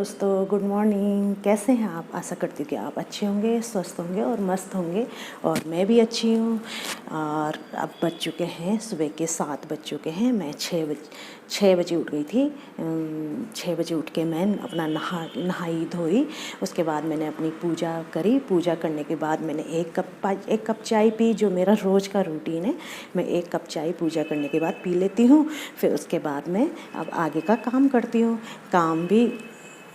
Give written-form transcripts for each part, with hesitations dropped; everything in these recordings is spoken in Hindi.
दोस्तों, गुड मॉर्निंग। कैसे हैं आप? आशा करती हूँ कि आप अच्छे होंगे, स्वस्थ होंगे और मस्त होंगे। और मैं भी अच्छी हूँ। और अब बज चुके हैं, सुबह के 7 बज चुके हैं। मैं 6 बजे उठ गई थी। 6 बजे उठ के मैं अपना नहाई धोई। उसके बाद मैंने अपनी पूजा करी। पूजा करने के बाद मैंने एक कप चाय पी, जो मेरा रोज़ का रूटीन है। मैं 1 कप चाय पूजा करने के बाद पी लेती हूँ। फिर उसके बाद मैं अब आगे का काम करती हूँ। काम भी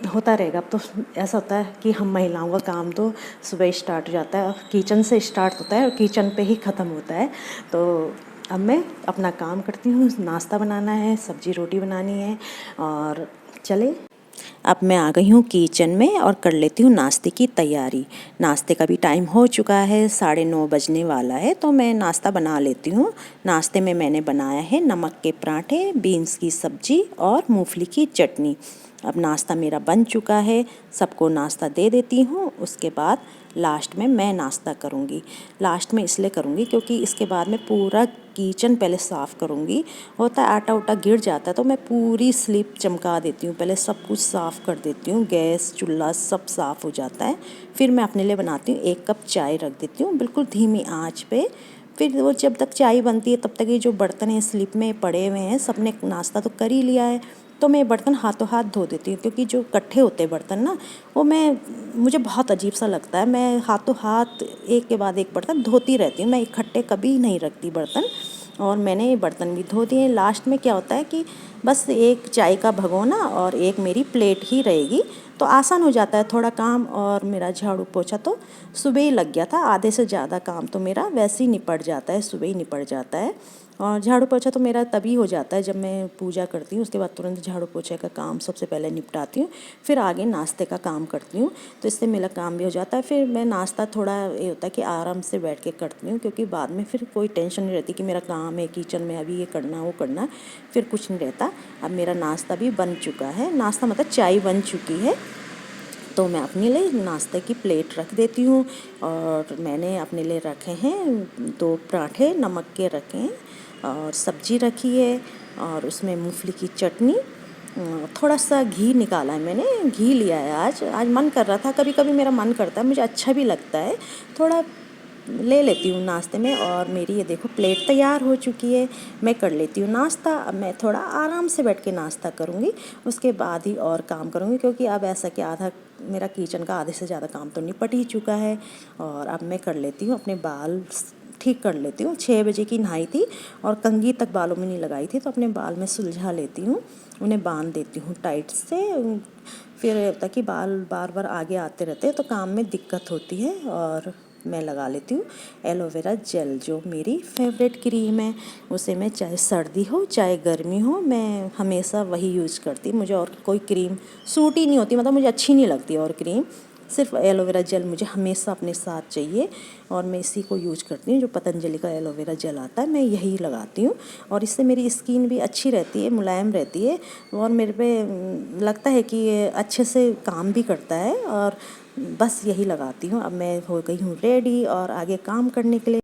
होता रहेगा। अब तो ऐसा होता है कि हम महिलाओं का काम तो सुबह स्टार्ट हो जाता है, किचन से स्टार्ट होता है और किचन पे ही ख़त्म होता है। तो अब मैं अपना काम करती हूँ। नाश्ता बनाना है, सब्ज़ी रोटी बनानी है। और चले, अब मैं आ गई हूँ किचन में और कर लेती हूँ नाश्ते की तैयारी। नाश्ते का भी टाइम हो चुका है, 9:30 बजने वाला है। तो मैं नाश्ता बना लेती हूँ। नाश्ते में मैंने बनाया है नमक के पराठे, बीन्स की सब्ज़ी और मूंगफली की चटनी। अब नाश्ता मेरा बन चुका है, सबको नाश्ता दे देती हूँ। उसके बाद लास्ट में मैं नाश्ता करूँगी। लास्ट में इसलिए करूँगी क्योंकि इसके बाद मैं पूरा किचन पहले साफ़ करूँगी। होता है आटा उटा गिर जाता है, तो मैं पूरी स्लिप चमका देती हूँ। पहले सब कुछ साफ़ कर देती हूँ, गैस चूल्हा सब साफ़ हो जाता है। फिर मैं अपने लिए बनाती हूँ, 1 कप चाय रख देती हूँ बिल्कुल धीमी आँच पे। फिर वो जब तक चाय बनती है तब तक ये जो बर्तन हैं स्लिप में पड़े हुए हैं, सबने नाश्ता तो कर ही लिया है, तो मैं बर्तन हाथों हाथ धो देती हूँ। क्योंकि जो इकट्ठे होते हैं बर्तन ना, वो मुझे बहुत अजीब सा लगता है। मैं हाथों हाथ एक के बाद एक बर्तन धोती रहती हूँ, मैं इकट्ठे कभी नहीं रखती बर्तन। और मैंने ये बर्तन भी धो दिए। लास्ट में क्या होता है कि बस एक चाय का भगोना और एक मेरी प्लेट ही रहेगी, तो आसान हो जाता है थोड़ा काम। और मेरा झाड़ू पोछा तो सुबह ही लग गया था। आधे से ज़्यादा काम तो मेरा वैसे ही निपट जाता है, सुबह ही निपट जाता है। और झाड़ू पोछा तो मेरा तभी हो जाता है जब मैं पूजा करती हूँ। उसके बाद तुरंत झाड़ू पोछे का काम सबसे पहले निपटाती हूँ, फिर आगे नाश्ते का काम करती हूँ। तो इससे मेरा काम भी हो जाता है। फिर मैं नाश्ता थोड़ा ये होता है कि आराम से बैठ के करती हूँ, क्योंकि बाद में फिर कोई टेंशन नहीं रहती कि मेरा काम है किचन में, अभी ये करना वो करना, फिर कुछ नहीं रहता। अब मेरा नाश्ता भी बन चुका है, नाश्ता मतलब चाय बन चुकी है। तो मैं अपने लिए नाश्ते की प्लेट रख देती हूँ। और मैंने अपने लिए रखे हैं 2 पराठे नमक के रखे हैं, और सब्जी रखी है, और उसमें मूंगफली की चटनी। थोड़ा सा घी निकाला है मैंने, घी लिया है आज मन कर रहा था। कभी कभी मेरा मन करता है, मुझे अच्छा भी लगता है, थोड़ा ले लेती हूँ नाश्ते में। और मेरी ये देखो प्लेट तैयार हो चुकी है। मैं कर लेती हूँ नाश्ता। अब मैं थोड़ा आराम से बैठ के नाश्ता करूँगी, उसके बाद ही और काम करूँगी। क्योंकि अब ऐसा कि मेरा किचन का आधे से ज़्यादा काम तो निपट ही चुका है। और अब मैं कर लेती हूँ अपने बाल ठीक कर लेती हूँ। 6 बजे की नहाई थी और कंघी तक बालों में नहीं लगाई थी, तो अपने बाल में सुलझा लेती हूँ, उन्हें बांध देती हूँ टाइट से। फिर ताकि बाल बार बार आगे आते रहते हैं तो काम में दिक्कत होती है। और मैं लगा लेती हूँ एलोवेरा जेल, जो मेरी फेवरेट क्रीम है। उसे मैं चाहे सर्दी हो चाहे गर्मी हो, मैं हमेशा वही यूज़ करती। मुझे और कोई क्रीम सूट ही नहीं होती, मतलब मुझे अच्छी नहीं लगती और क्रीम। सिर्फ एलोवेरा जेल मुझे हमेशा अपने साथ चाहिए, और मैं इसी को यूज करती हूँ। जो पतंजलि का एलोवेरा जेल आता है, मैं यही लगाती हूँ। और इससे मेरी स्किन भी अच्छी रहती है, मुलायम रहती है, और मेरे पे लगता है कि ये अच्छे से काम भी करता है। और बस यही लगाती हूँ। अब मैं हो गई हूँ रेडी और आगे काम करने के लिए।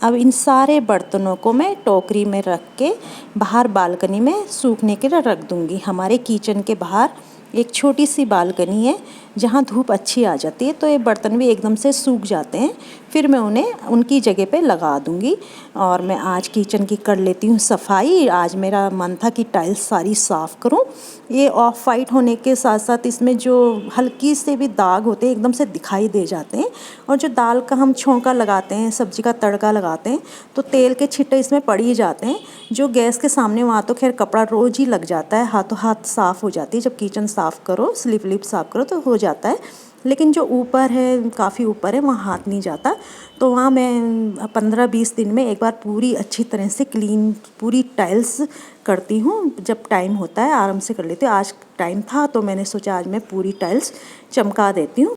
अब इन सारे बर्तनों को मैं टोकरी में रख के बाहर बालकनी में सूखने के लिए रख दूँगी। हमारे किचन के बाहर एक छोटी सी बालकनी है जहाँ धूप अच्छी आ जाती है, तो ये बर्तन भी एकदम से सूख जाते हैं। फिर मैं उन्हें उनकी जगह पे लगा दूँगी। और मैं आज किचन की कर लेती हूँ सफाई। आज मेरा मन था कि टाइल्स सारी साफ़ करूँ। ये ऑफ वाइट होने के साथ साथ इसमें जो हल्की से भी दाग होते हैं एकदम से दिखाई दे जाते हैं। और जो दाल का हम छौंका लगाते हैं, सब्जी का तड़का लगाते हैं, तो तेल के छिट्टे इसमें पड़ ही जाते हैं। जो गैस के सामने वहाँ तो खैर कपड़ा रोज़ ही लग जाता है, हाथों हाथ साफ़ हो जाती है। जब किचन साफ़ करो, स्लिप लिप साफ़ करो तो हो जाता है। लेकिन जो ऊपर है, काफ़ी ऊपर है, वहाँ हाथ नहीं जाता। तो वहाँ मैं 15-20 दिन में एक बार पूरी अच्छी तरह से क्लीन पूरी टाइल्स करती हूँ। जब टाइम होता है आराम से कर लेती हूँ। आज टाइम था तो मैंने सोचा आज मैं पूरी टाइल्स चमका देती हूँ।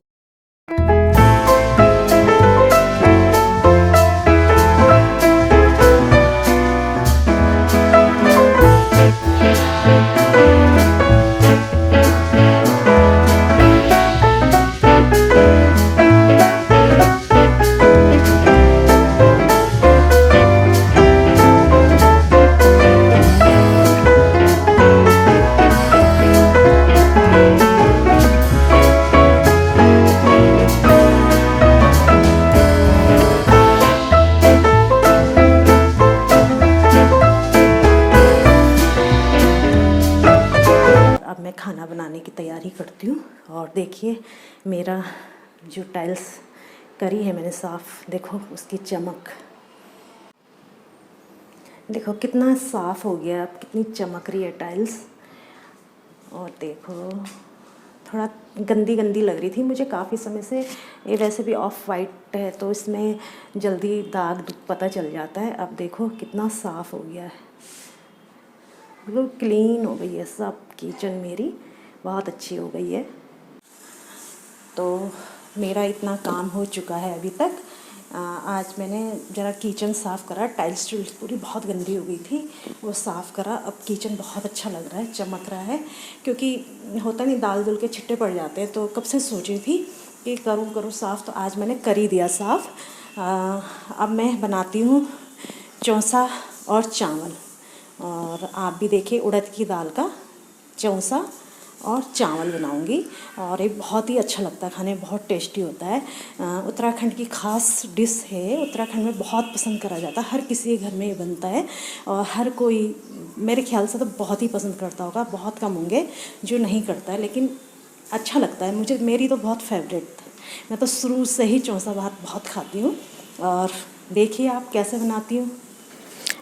खाना बनाने की तैयारी करती हूँ। और देखिए मेरा जो टाइल्स करी है मैंने साफ़, देखो उसकी चमक, देखो कितना साफ़ हो गया, अब कितनी चमक रही है टाइल्स। और देखो थोड़ा गंदी गंदी लग रही थी मुझे काफ़ी समय से, ये वैसे भी ऑफ वाइट है तो इसमें जल्दी दाग पता चल जाता है। अब देखो कितना साफ़ हो गया है, बिल्कुल क्लीन हो गई है सब। किचन मेरी बहुत अच्छी हो गई है। तो मेरा इतना काम हो चुका है अभी तक। आज मैंने ज़रा किचन साफ़ करा, टाइल्स पूरी बहुत गंदी हो गई थी, वो साफ़ करा। अब किचन बहुत अच्छा लग रहा है, चमक रहा है, क्योंकि होता नहीं दाल दुल के छिट्टे पड़ जाते हैं। तो कब से सोची थी कि करूँ साफ़, तो आज मैंने कर ही दिया साफ़। अब मैं बनाती हूँ चौंसा और चावल। और आप भी देखिए उड़द की दाल का चौंसा और चावल बनाऊंगी। और ये बहुत ही अच्छा लगता है खाने में, बहुत टेस्टी होता है। उत्तराखंड की ख़ास डिश है, उत्तराखंड में बहुत पसंद करा जाता है, हर किसी के घर में ये बनता है। और हर कोई मेरे ख्याल से तो बहुत ही पसंद करता होगा, बहुत कम होंगे जो नहीं करता है, लेकिन अच्छा लगता है मुझे, मेरी तो बहुत फेवरेट है। मैं तो शुरू से ही चौंसा भात बहुत खाती हूँ। और देखिए आप कैसे बनाती हूँ।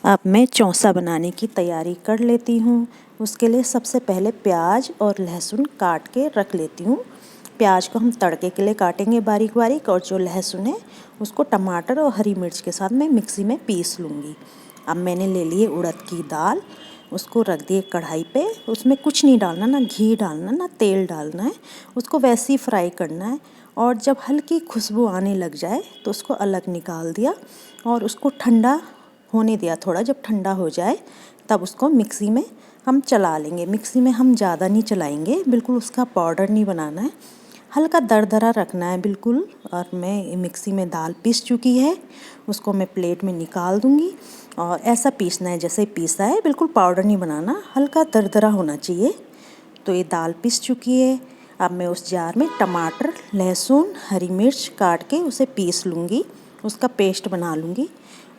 अब मैं चौंसा बनाने की तैयारी कर लेती हूँ। उसके लिए सबसे पहले प्याज और लहसुन काट के रख लेती हूँ। प्याज को हम तड़के के लिए काटेंगे बारीक बारीक, और जो लहसुन है उसको टमाटर और हरी मिर्च के साथ मैं मिक्सी में पीस लूँगी। अब मैंने ले लिए उड़द की दाल, उसको रख दिए कढ़ाई पे। उसमें कुछ नहीं डालना, ना घी डालना ना तेल डालना है, उसको वैसे ही फ्राई करना है। और जब हल्की खुशबू आने लग जाए तो उसको अलग निकाल दिया और उसको ठंडा होने दिया। थोड़ा जब ठंडा हो जाए तब उसको मिक्सी में हम चला लेंगे। मिक्सी में हम ज़्यादा नहीं चलाएंगे, बिल्कुल उसका पाउडर नहीं बनाना है, हल्का दरदरा रखना है बिल्कुल। और मैं मिक्सी में दाल पीस चुकी है, उसको मैं प्लेट में निकाल दूँगी। और ऐसा पीसना है जैसे पीसा है, बिल्कुल पाउडर नहीं बनाना, हल्का दरदरा होना चाहिए। तो ये दाल पीस चुकी है। अब मैं उस जार में टमाटर, लहसुन, हरी मिर्च काट के उसे पीस लूँगी, उसका पेस्ट बना लूँगी।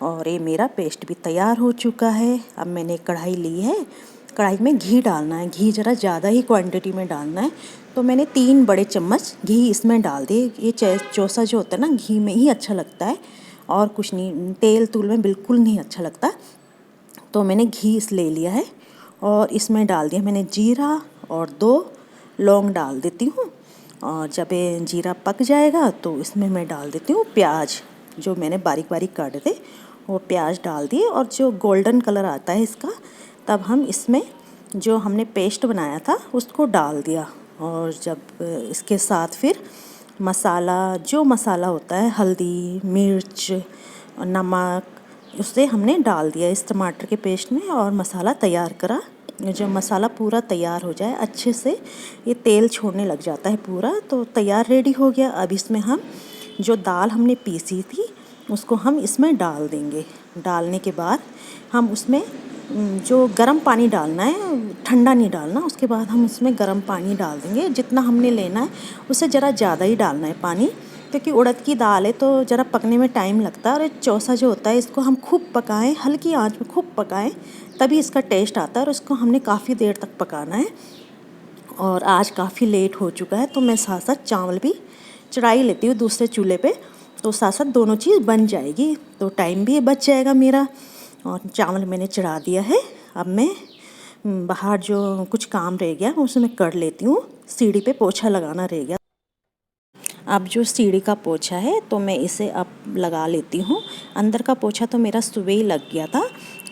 और ये मेरा पेस्ट भी तैयार हो चुका है। अब मैंने कढ़ाई ली है, कढ़ाई में घी डालना है, घी ज़रा ज़्यादा ही क्वांटिटी में डालना है। तो मैंने 3 बड़े चम्मच घी इसमें डाल दिए। ये चौंसा जो होता है ना, घी में ही अच्छा लगता है, और कुछ नहीं, तेल तूल में बिल्कुल नहीं अच्छा लगता। तो मैंने घी इस ले लिया है और इसमें डाल दिया मैंने जीरा, और 2 लौंग डाल देती हूँ। और जब ये जीरा पक जाएगा तो इसमें मैं डाल देती हूँ प्याज, जो मैंने बारीक बारीक काटे थे, वो प्याज डाल दिए। और जो गोल्डन कलर आता है इसका, तब हम इसमें जो हमने पेस्ट बनाया था उसको डाल दिया। और जब इसके साथ फिर मसाला, जो मसाला होता है, हल्दी, मिर्च, नमक, उसे हमने डाल दिया इस टमाटर के पेस्ट में और मसाला तैयार करा। जब मसाला पूरा तैयार हो जाए अच्छे से, ये तेल छोड़ने लग जाता है पूरा, तो तैयार रेडी हो गया। अब इसमें हम जो दाल हमने पीसी थी उसको हम इसमें डाल देंगे। डालने के बाद हम उसमें जो गर्म पानी डालना है, ठंडा नहीं डालना। उसके बाद हम उसमें गर्म पानी डाल देंगे, जितना हमने लेना है उससे ज़रा ज़्यादा ही डालना है पानी, क्योंकि उड़द की दाल है तो ज़रा पकने में टाइम लगता है। और चौंसा जो होता है इसको हम खूब पकाएं, हल्की आंच में खूब पकाएं, तभी इसका टेस्ट आता है। और इसको हमने काफ़ी देर तक पकाना है। और आज काफ़ी लेट हो चुका है तो मैं साथ साथ चावल भी चढ़ा ही लेती हूँ दूसरे चूल्हे पे, तो साथ साथ दोनों चीज़ बन जाएगी, तो टाइम भी बच जाएगा मेरा। और चावल मैंने चढ़ा दिया है। अब मैं बाहर जो कुछ काम रह गया उसे मैं कर लेती हूँ। सीढ़ी पे पोछा लगाना रह गया, अब जो सीढ़ी का पोछा है तो मैं इसे अब लगा लेती हूँ। अंदर का पोछा तो मेरा सुबह ही लग गया था,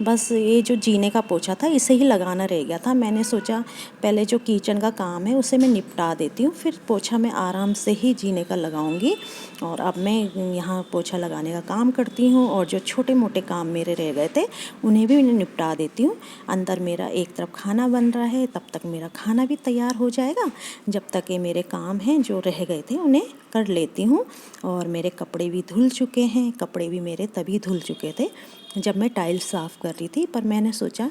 बस ये जो जीने का पोछा था इसे ही लगाना रह गया था। मैंने सोचा पहले जो किचन का काम है उसे मैं निपटा देती हूँ, फिर पोछा मैं आराम से ही जीने का लगाऊंगी। और अब मैं यहाँ पोछा लगाने का काम करती हूँ, और जो छोटे मोटे काम मेरे रह गए थे उन्हें भी मैं निपटा देती हूँ। अंदर मेरा एक तरफ खाना बन रहा है, तब तक मेरा खाना भी तैयार हो जाएगा। जब तक ये मेरे काम हैं जो रह गए थे उन्हें कर लेती हूँ। और मेरे कपड़े भी धुल चुके हैं, कपड़े भी मेरे तभी धुल चुके थे जब मैं टाइल्स साफ़ कर रही थी, पर मैंने सोचा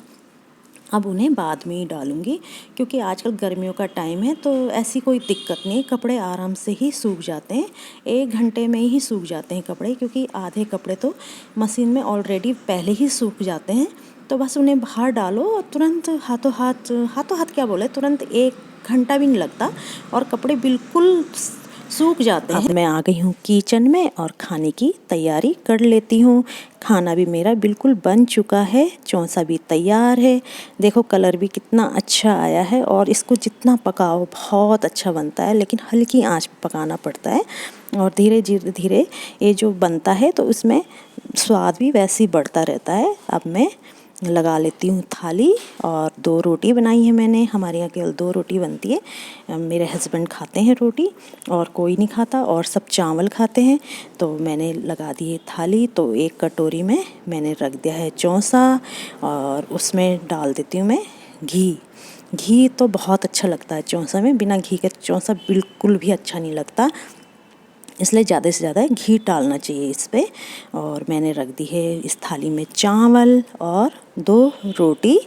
अब उन्हें बाद में ही डालूंगी, क्योंकि आजकल गर्मियों का टाइम है तो ऐसी कोई दिक्कत नहीं, कपड़े आराम से ही सूख जाते हैं। 1 घंटे में ही सूख जाते हैं कपड़े, क्योंकि आधे कपड़े तो मशीन में ऑलरेडी पहले ही सूख जाते हैं। तो बस उन्हें बाहर डालो और तुरंत हाथों हाथ क्या बोले, तुरंत 1 घंटा भी नहीं लगता और कपड़े बिल्कुल सूख जाते हैं। अब मैं आ गई हूँ किचन में और खाने की तैयारी कर लेती हूँ। खाना भी मेरा बिल्कुल बन चुका है, चौंसा भी तैयार है। देखो कलर भी कितना अच्छा आया है और इसको जितना पकाओ बहुत अच्छा बनता है, लेकिन हल्की आंच पे पकाना पड़ता है और धीरे धीरे ये जो बनता है तो उसमें स्वाद भी वैसे ही बढ़ता रहता है। अब मैं लगा लेती हूँ थाली और 2 रोटी बनाई है मैंने। हमारे यहाँ केवल 2 रोटी बनती है। मेरे हस्बैंड खाते हैं रोटी और कोई नहीं खाता और सब चावल खाते हैं। तो मैंने लगा दी है थाली। तो एक कटोरी में मैंने रख दिया है चौंसा और उसमें डाल देती हूँ मैं घी। घी तो बहुत अच्छा लगता है चौंसा में, बिना घी के चौंसा बिल्कुल भी अच्छा नहीं लगता, इसलिए ज़्यादा से ज़्यादा घी डालना चाहिए इस पे। और मैंने रख दी है इस थाली में चावल और 2 रोटी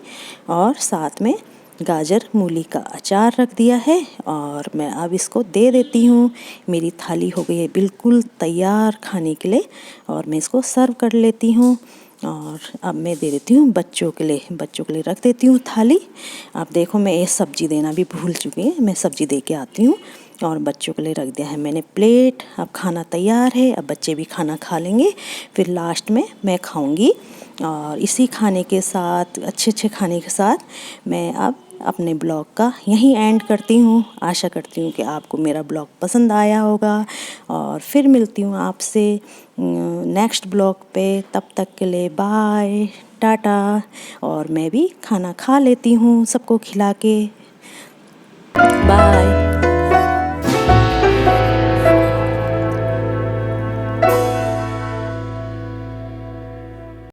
और साथ में गाजर मूली का अचार रख दिया है और मैं अब इसको दे देती हूँ। मेरी थाली हो गई है बिल्कुल तैयार खाने के लिए और मैं इसको सर्व कर लेती हूँ। और अब मैं दे देती हूँ बच्चों के लिए रख देती हूँ थाली। अब देखो मैं ये सब्ज़ी देना भी भूल चुकी हूँ, मैं सब्ज़ी दे के आती हूँ। और बच्चों के लिए रख दिया है मैंने प्लेट। अब खाना तैयार है, अब बच्चे भी खाना खा लेंगे, फिर लास्ट में मैं खाऊंगी। और इसी खाने के साथ, अच्छे खाने के साथ मैं अब अपने ब्लॉग का यहीं एंड करती हूँ। आशा करती हूँ कि आपको मेरा ब्लॉग पसंद आया होगा और फिर मिलती हूँ आपसे नेक्स्ट ब्लॉग पे। तब तक के लिए बाय टाटा। और मैं भी खाना खा लेती हूँ सबको खिला के। बाय।